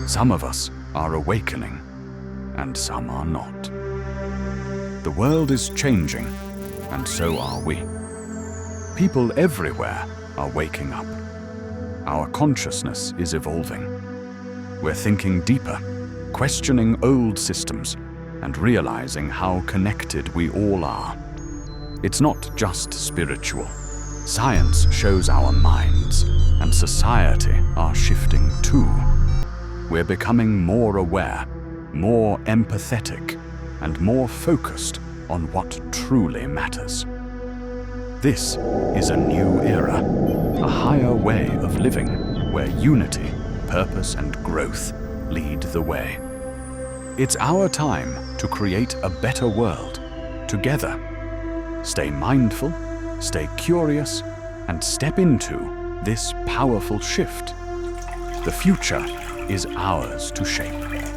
Some of us are awakening, and some are not. The world is changing, and so are we. People everywhere are waking up. Our consciousness is evolving. We're thinking deeper, questioning old systems, and realizing how connected we all are. It's not just spiritual. Science shows our minds, and society are shifting too. We're becoming more aware, more empathetic, and more focused on what truly matters. This is a new era, a higher way of living where unity, purpose, and growth lead the way. It's our time to create a better world together. Stay mindful, stay curious, and step into this powerful shift. The future is ours to shape.